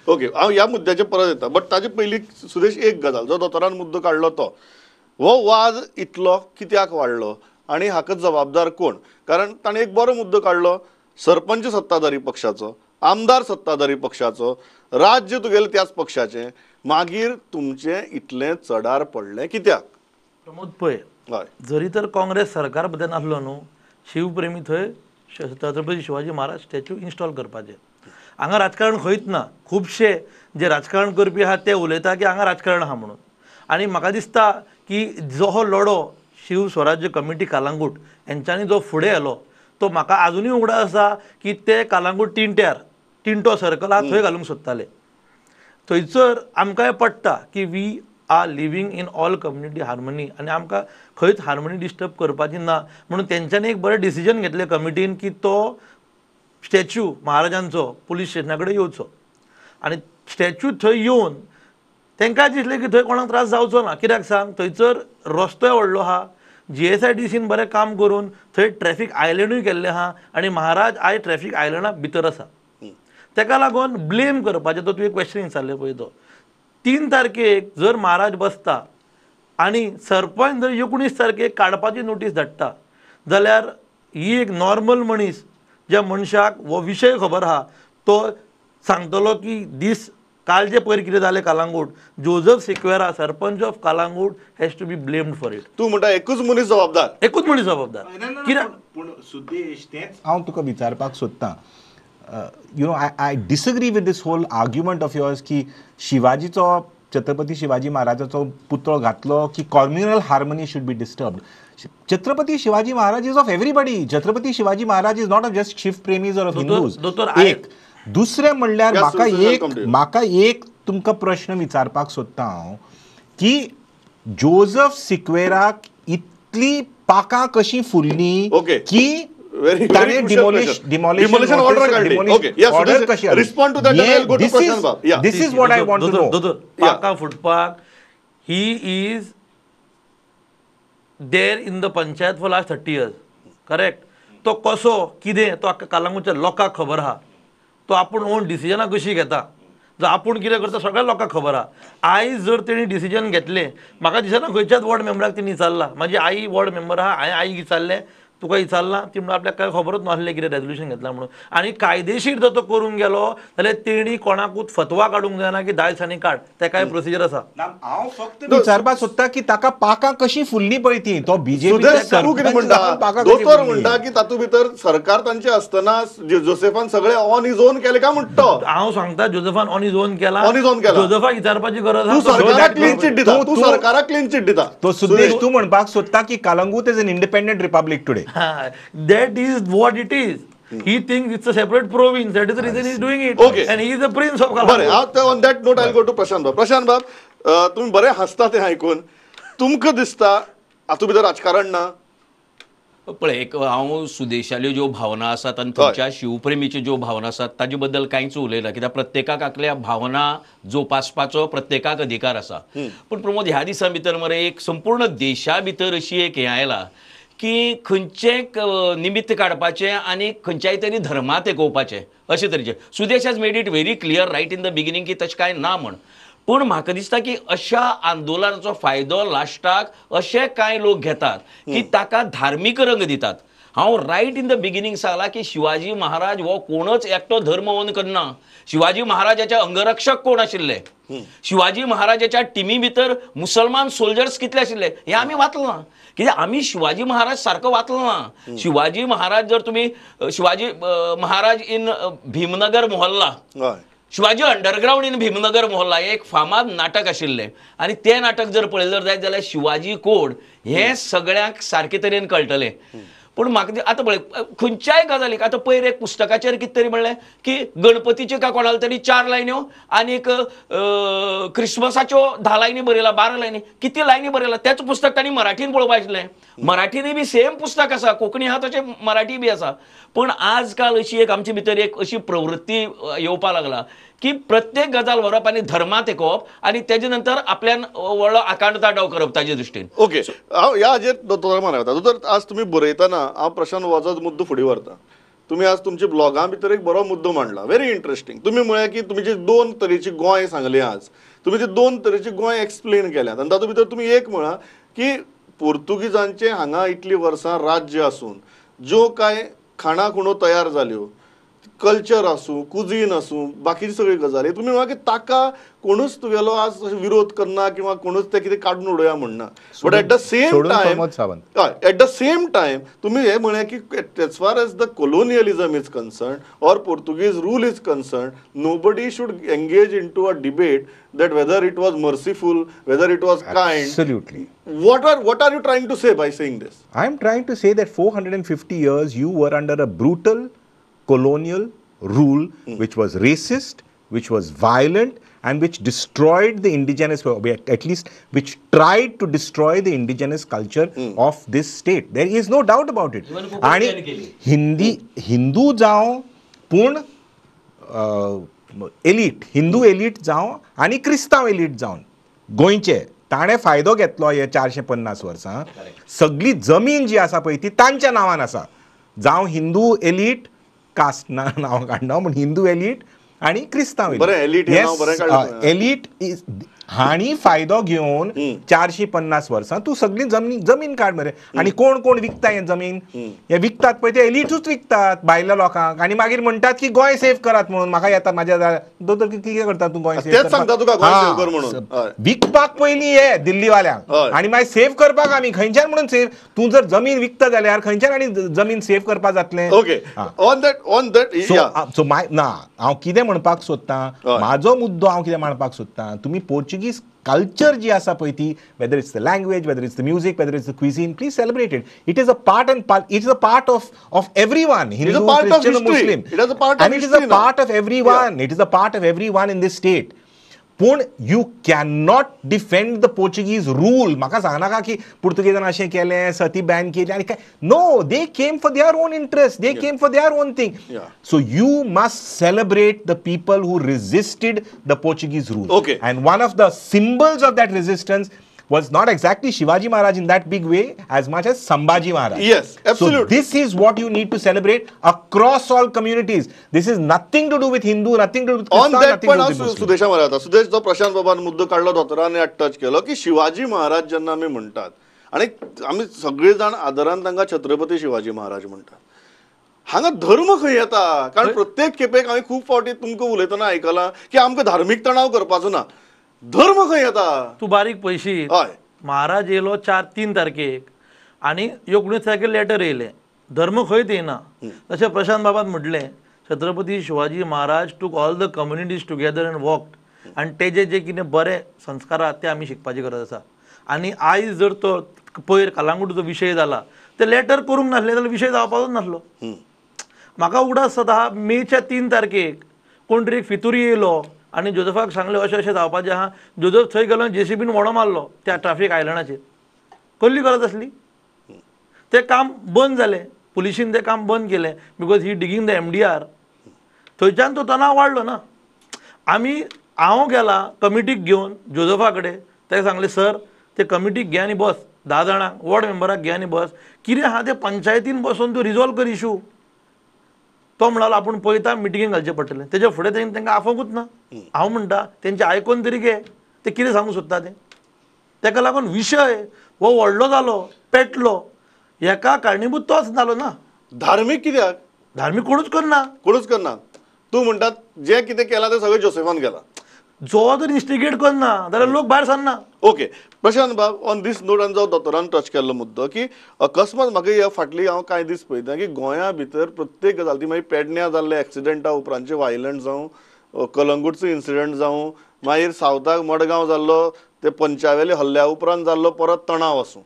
Okay हांव ह्या मुद्द्याचेर परत येता बट ताजे पयलीं सुदेश एक गजाल जो दोतोरान मुद्दो काडलो तो हो वाद इतलो कित्याक वाडलो आनी हाका जबाबदार कोण कारण ताणें एक बरो मुद्दो काडलो सरपंच सत्ताधारी पक्षाचो आमदार सत्ताधारी पक्षाचो राज्य तुगेलें त्याच पक्षाचें मागीर तुमचें इतलें चडार पडलें कित्याक प्रमोद पळय हय जरी तर काँग्रेस सरकार मध्ये नासलो न्हू शिवप्रेमी थंय छत्रपती शिवाजी महाराज स्टॅच्यू इन्स्टॉल करपाचे हांगा राजकारण खंयच ना खुबशे जे राजकारण करपी आहा ते उलयता की हांगा राजकारण आहा म्हणून आनी म्हाका दिसता की जो हो लढो शिव स्वराज्य कमिटी कालांगूट हेंच्यांनी जो फुडें येलो तो म्हाका अजुनूय उगडा आसा की ते कालांगूट टिंटो सर्कल आहा थंय घालूंक सोदताले थंयसर आमकां पडटा की we are living in all community harmony आनी आमकां खंयच हार्मनी डिस्टर्ब करपाची ना म्हणून तेंच्यांनी एक बरें डिसिजन घेतलें कमिटीन की तो स्टॅच्यू महाराजांचो पुलीस स्टेशना कडेन येवचो आनी स्टॅच्यू थंय येवन तांकां दिसलें की थंय कोणाक त्रास जावचो ना कित्याक सांग थंयसर रस्तोय व्हडलो आहा GSITCन बरें काम करून थंय ट्रॅफीक आयलंडूय केल्लें आहा आनी महाराज आयज ट्रॅफीक आयलंडा भितर आसा ताका लागून ब्लेम करपाचें तो तुवें क्वेश्चन विचारलें पळय तो 3 तारखेक जर महाराज बसता आनी सरपंच जर 19 तारखेक काडपाची नोटीस धाडटा जाल्यार ही एक नॉर्मल मनीस ज्या मनशाक हो विशय खबर आहा तो सांगतलो की दीस काल जे पयर कितें जालें Calangute Joseph Sequeira sarpanch of Calangute has to be blamed for it तूं म्हणटा एकूच मनीस जबाबदार कित्याक पूण सुदेश तेच हांव तुका विचारपाक सोदतां you know I disagree with this whole argument of yours की शिवाजीचो छत्रपती शिवाजी महाराजाचो पुतळो घातलो की communal harmony should be disturbed Chhatrapati Shivaji Maharaj is of everybody Chhatrapati Shivaji Maharaj is not of just Shiv प्रेमीज ऑर ऑफ हिंदूज एक दुसरें म्हणल्यार म्हाका एक तुमकां प्रश्न विचारपाक सोदतां हांव की जोझफ सिक्वेराक इतली पाकां कशी फुल्ली की ताणें डिमोलिशन ऑर्डर काडली ऑर्डर कशी respond to that this is what I want to know पाकां फुटपाक he is there in the panchayat for last 30 years correct तो कसो कितें तो कालांगूटच्या लोकांक खबर आहा तो आपूण ओन डिसिजनां कशी घेता जर आपूण कितें करता सगळ्या लोकांक खबर आहा आयज जर तेणी डिसिजन घेतलें म्हाका दिसना खंयच्याच वॉर्ड मेंबराक तेणी विचारला म्हाजी आई वॉर्ड मेंबर आहा हांवें आईक विचारलें तुका विचारला ती म्हणून आपल्याक काय खबरच नासलें कितें रेजोल्युशन घेतलां म्हणून आनी कायदेशीर जर तो करूंक गेलो जाल्यार तेणी कोणाकूच फतवा काडूंक जायना की 10 दिसांनी काड तेका प्रोसिजर आसा हांव फक्त विचारपाक सोदतां की ताका पाकां कशी फुल्ली पळय ती तो बीजेपी दोतोर म्हणटा की तातूंत भितर सरकार तांचे आसतना जोसेफान सगळें ऑन इज ओन केलें काय म्हणटा हांव सांगता जोसेफान ऑन इज ओन केला जोसेफाक विचारपाची गरज आहा सरकाराक क्लीन चिट दिता तूं सरकाराक क्लीन चिट दिता तो सुदेश तूं म्हणपाक सोदता की Calangute is an independent republic today that is what it is. He thinks it's a separate province. That is the reason he's doing it. Okay. And he is the prince of Kalangut. बरें on that note I'll go to Prashant बाब तुम्ही बरे हसता ते आयकून तुमकां दिसता हातूंत भितर राजकारण ना पळय एक हांव सुदेशाल्यो ज्यो भावना आसात आनी तुमच्या शिवप्रेमीच्यो ज्यो भावना आसात ताजे बद्दल कांयच उलयना कित्याक प्रत्येकाक आपल्या भावना जोपासपाचो प्रत्येकाक अधिकार आसा पूण प्रमोद ह्या दिसां भितर मरे एक संपूर्ण देशा भितर अशी एक हें आयला की खंयचें निमित्त काडपाचें आनी खंयच्याय तरी धर्मा तेकोवपाचें अशे तरेचें Sudesh has made it very clear right in the beginning की तशें कांय ना म्हण पूण म्हाका दिसता की अशा आंदोलनाचो फायदो लास्टाक अशे कांय लोक घेतात की ताका धार्मीक रंग दितात हांव रायट इन द बिगिनींग सांगलां की शिवाजी महाराज हो कोणच एकटो धर्म ओन करना शिवाजी महाराजाचे अंगरक्षक कोण आशिल्ले शिवाजी महाराजाच्या टिमी भितर मुसलमान सोल्जर्स कितले आशिल्ले हे आमी वाचलां कित्याक आमी शिवाजी महाराज सारको वाचलो ना शिवाजी महाराज जर तुमी शिवाजी महाराज इन भीमनगर मोहल्ला शिवाजी अंडरग्राउंड इन भीमनगर मोहल्ला एक फामाद नाटक आशिल्लें आनी तें नाटक जर पळयलें जायत जाल्यार शिवाजी कोड हें सगळ्यांक सारके तरेन कळटलें पूण म्हाका आतां पळय खंयच्याय गजालीक आतां पयर एक पुस्तकाचेर कितें तरी म्हणलें की गणपतीचे काय कोणाले तरी 4 लायन्यो आनीक क्रिस्मसाच्यो 10 लायनी बरयला 12 लायनी किती लायनी बरयला तेच पुस्तक तांणी मराठीन पळोवपाक आशिल्लें मराठीनय बी सेम पुस्तक आसा कोंकणी आहा तशें मराठी बी आसा पूण आज काल अशी एक आमचे भितर एक अशी प्रवृत्ती येवपाक लागला की प्रत्येक गजाल व्हरप आनी धर्मा तेकोवप आनी तेजे नंतर आपल्यान व्हडलो आकांड ताटाव करप ताजे दृश्टीन ओके हांव ह्या हाजेर दोतोर मानता दोतोर आज तुमी बरयतना हांव प्रशांत वाजत मुद्दो फुडें व्हरता तुम्ही आज तुमच्या ब्लॉगां भितर एक बरो मुद्दो मांडला, व्हेरी इंटरेस्टिंग. तुम्ही म्हळ्यार की तुमी जे 2 तरेची गोंय सांगली आज, तुम्ही ते 2 तरेची गोंय एक्सप्लेन केल्यात आनी तातूंत भितर तुम्ही एक म्हळा की पोर्तुगीजांचे हांगा इतली वर्सां राज्य आसून ज्यो कांय खाणा खुणो तयार जाल्यो, कल्चर आसूं, कुझीन आसूं, बाकीची सगळी गजाली, तुम्ही म्हळा की ताका कोणूच तुगेलो आज विरोध करना किंवा कोणूच ते कितें काडून उडोवया म्हणना. बट एट द सेम सोडून time Pramod Sawant. At the same time तुम्ही हे म्हळ्या की as far as the colonialism is concern or Portuguese rule is concern, nobody should engage in to a debate that whether it was merciful, whether it was kind. Absolutely. What are you trying to say by saying this? I'm trying to say that 450 years you were under a brutal colonial rule which was racist, which was violent, and which destroyed the indigenous, at least which tried to destroy the indigenous culture of this state. There is no doubt about it. आणि हिंदू जावं पूण elite, Hindu elite जावं आनी क्रिस्तांव elite जावन गोंयचे ताणें फायदो घेतलो हे 450 वर्सां. सगळी जमीन जी आसा पळय ती तांच्या नांवान आसा. जावं हिंदू एलीट, कास्ट नांव काडना पूण हिंदू एलीट आनी क्रिस्तांव एलीट हांणी फायदो घेवन 450 वर्सां तूं सगळी जमीन काड मरे. आनी कोण कोण विकता हें जमीन? हे विकतात पळय ते एलीटूच विकतात भायल्या लोकांक, आनी मागीर म्हणटात की गोंय सेव्ह करात म्हणून. म्हाका येता म्हाज्या दोतोर कितें करता तूं गोंय सेव्ह विकपाक पयलीं हे दिल्लीवाल्यांक आनी मागीर सेव्ह करपाक आमी खंयच्यान म्हणून सेव्ह. तूं जर जमीन विकता जाल्यार खंयच्यान आनी जमीन सेव्ह करपाक जातलें? ओके, ऑन दॅट सो ना हांव कितें म्हणपाक सोदतां, म्हाजो मुद्दो हांव कितें मांडपाक सोदतां, तुमी पोर्चुगीज कल्चर जी आसा पळय ती, whether it's the language, whether it's the music, whether it's the cuisine, please celebrate it. It is a part and it is a part of everyone, Hindu, Christian, Muslim, and it is a part of everyone. It is a part of everyone in this state. पूण you can not defend the Portuguese rule. म्हाका सांगनाका की पुर्तुगेजान अशें केलें, सती ban केली आनी काय. No, they came for their own interest, they came for their own thing. So you must celebrate the people who resisted the Portuguese rule. Okay. And one of the symbols of that resistance was not exactly Shivaji Maharaj in that big way as much as Sambhaji Maharaj. Yes, absolutely. So this is what you need to celebrate across all communities. This is nothing to do with Hindu, nothing to do with on Christian, that nothing to पण do with Muslim. Sudesha म्हळ्यार आता सुदेश जो प्रशांत बाबान मुद्दो काढलो दोतोरांनी touch केलो की शिवाजी महाराज जेन्ना आमी म्हणटात आनी आमी सगळे जाण आदरान तांकां छत्रपती शिवाजी महाराज म्हणटात, हांगा धर्म खंय येता? कारण प्रत्येक खेपेक हांवें खूब फावटी तुमकां उलयतना आयकलां की आमकां धार्मीक तणाव करपाचो ना. धर्म खंय येता? तूं बारीक पयशी. हय, महाराज येयलो 3 तारखेक आनी 19 तारखेक लेटर येयलें. धर्म खंयच येयना. तशें प्रशांत बाबान म्हटलें, छत्रपती शिवाजी महाराज टूक all the communities together and walked. आनी तेजे जे कितें बरे संस्कार आहात ते आमी शिकपाची गरज आसा. आनी आयज जर तो पयर कलांगूटचो विशय जाला ते लेटर करूंक नासलें जाल्यार विशय जावपाचोच नासलो. म्हाका उगडास जाता मेच्या 3 तारखेक कोण तरी एक फितुरी येयलो आनी जोझफाक सांगलें अशें अशें जावपाचें आहा. जोझफ थंय गेलो JCBन वडो मारलो त्या ट्रॅफिक आयलँडाचेर. कसली गरज आसली? तें काम बंद जालें, पुलिशीन तें काम बंद केलें बिकॉज ही डिगींग द MDR. थंयच्यान तो तणाव वाडलो ना. हांव गेला कमिटीक घेवन जोझफा कडेन, ताका सांगलें सर ते कमिटीक घे आनी बस, 10 जाणांक वॉर्ड मेंबराक घे आनी बस, कितें आहा तें पंचायतीन बसून तूं रिजॉल्व कर इशू. तो म्हणलो आपूण पळयता मिटिंगेक घालचें पडटलें. तेजे फुडें तांकां आफोंकूच ना. हांव म्हणटा तेंचें आयकून तरी घे, ते कितें सांगूं सोदता तें. ताका लागून विशय हो व्हडलो जालो, पेटलो, हेका कारणीभूत तोच जालो ना. धार्मीक कित्याक? धार्मीक कोणूच करना. तूं म्हणटात जें कितें केलां तें सगळें जोसेफान केलां. जो जर इन्स्टिगेट करना जाल्यार लोक भायर सरना. ओके, प्रशांत बाब, ऑन दीस नोट जो दोतोरान टच केल्लो मुद्दो की अकस्मात म्हाका ह्या फाटली हांव कांय दीस पळयता की गोंया भितर प्रत्येक गजाल ती मागीर पेडण्यां जाल्ले एक्सिडेंटा उपरांतचे वायलंट जावं, कलंगूटचो इन्सिडंट जावं, मागीर सावथाक मडगांव जाल्लो ते पंचावेले हल्ल्या उपरांत जाल्लो परत तणाव आसूं,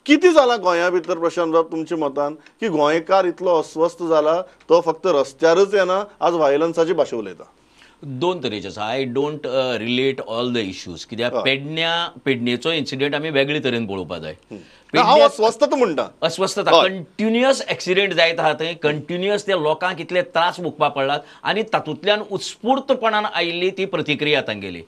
कितें जाला गोंया भितर प्रशांत बाब तुमच्या मतान की गोंयकार इतलो अस्वस्थ जाला तो फक्त रस्त्यारच येना, आज व्हायलन्साची भाशा उलयता? दोन तरेचे आसा. I don't relate all the issues, कित्याक पेडणेचो इन्सिडेंट आमी वेगळे तरेन पळोवपा जाय. हांव अस्वस्थता म्हणटा. अस्वस्थता, कंटिन्युअस एक्सिडेंट जायत आहा थंय, कंटिन्युअस त्या लोकांक इतले त्रास भोगपा पडलात आनी तातूंतल्यान उत्स्फूर्तपणान आयिल्ली ती प्रतिक्रिया तांगेली.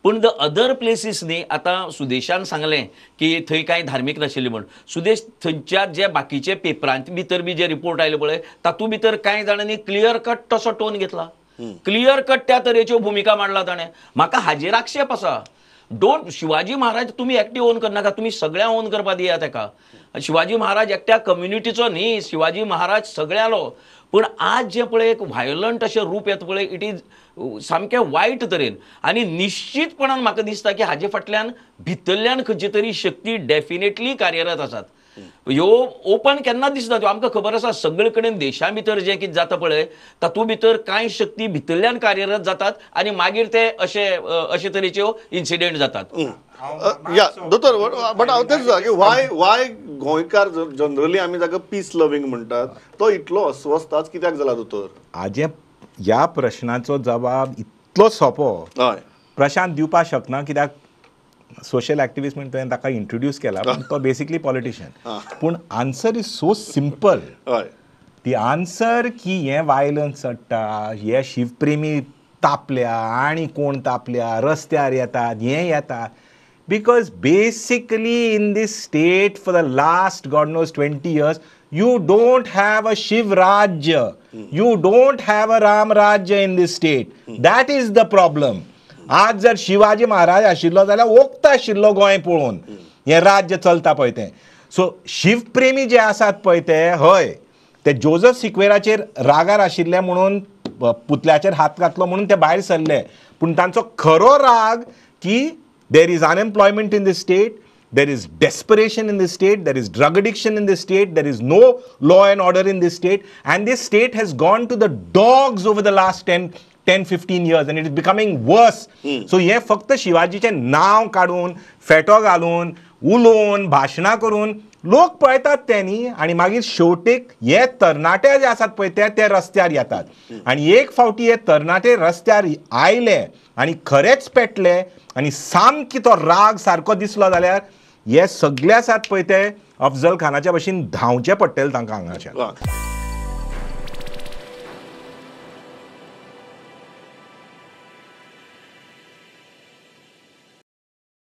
पूण द अदर प्लेसीस न्ही, आतां सुदेशान सांगलें की थंय कांय धार्मीक नाशिल्ली म्हण. सुदेश, थंयच्या जे बाकीचे पेपरांत भितर बी जे रिपोर्ट आयले पळय तातूंत भितर कांय जाणांनी क्लियर कट तसो टोन घेतला, क्लियर कट त्या तरेच्यो भुमिका मांडला ताणें. म्हाका हाजेर आक्षेप आसा. डोंट, शिवाजी महाराज तुमी एकटे ओन करनाका, तुमी सगळ्या ओन करपा दिया ताका. शिवाजी महाराज एकट्या कम्युनिटीचो न्ही, शिवाजी महाराज सगळ्यालो. पूण आज जे पळय एक व्हायोलंट अशें रूप येता पळय, इट इज सामकें वायट तरेन. आनी निश्चितपणान म्हाका दिसता की हाजे फाटल्यान भितरल्यान खंयची तरी शक्ती डेफिनेटली कार्यरत आसात. ह्यो ओपन केन्ना दिसना. त्यो आमकां खबर आसा, सगळे कडेन देशा भितर जें कितें जाता पळय तातूंत भितर कांय शक्ती भितरल्यान कार्यरत जातात आनी मागीर ते अशे तरेच्यो इन्सिडेंट जातात. या दोतोर, बट हांव तेच की वाय गोंयकार जनरली आमी जाका पीस लविंग म्हणटात तो इतलो अस्वस्थ आज कित्याक जाला दोतोर? हाजे ह्या प्रश्नाचो जबाब इतलो सोंपो हय प्रशांत दिवपाक शकना, कित्याक सोशल एक्टिविस्ट म्हणून तुवें ताका इंट्रोड्यूस केला, पूण तो बेसिकली पॉलिटिशियन. पूण आन्सर इज सो सिंपल. हय ती आन्सर की हे वायलन्स चडटा, हे शिवप्रेमी तापल्या आनी कोण तापल्या, रस्त्यार येतात, हे येतात, because basically in this state for the last God knows 20 years you don't have a Shiv Rajya, you don't have a Ram Rajya in this state. That is the problem. आज जर शिवाजी महाराज आशिल्लो जाल्यार ओक्त आशिल्लो गोंय पळोवन हें राज्य चलता पळय तें. सो शिवप्रेमी जे आसात पळय ते, हय, ते जोझफ सिक्वेराचेर रागार आशिल्ले म्हणून पुतल्याचेर हात घातलो म्हणून ते भायर सरले. पूण तांचो खरो राग की there is unemployment in this state, there is desperation in this state, there is drug addiction in this state, there is no law and order in this state, and this state has gone to the dogs over the last 10-15 years and it is becoming worse. So हे फक्त शिवाजीचे नाव काढून, फेटो घालून, उलोवन, भाशणां करून लोक पळयतात त्यांनी, आणि मागीर शेवटेक हे तरणाटे जे आसात पळय ते रस्त्यार येतात. आणि एक फावटी हे तरणाटे रस्त्यार आयले आणि खरेच पेटले आणि सामकी तो राग सारको दिसलो जाल्यार हे सगळे आसात पळय ते अफजल खानाच्या भशेन धांवचे पडटले तांकां हांगाच्यान.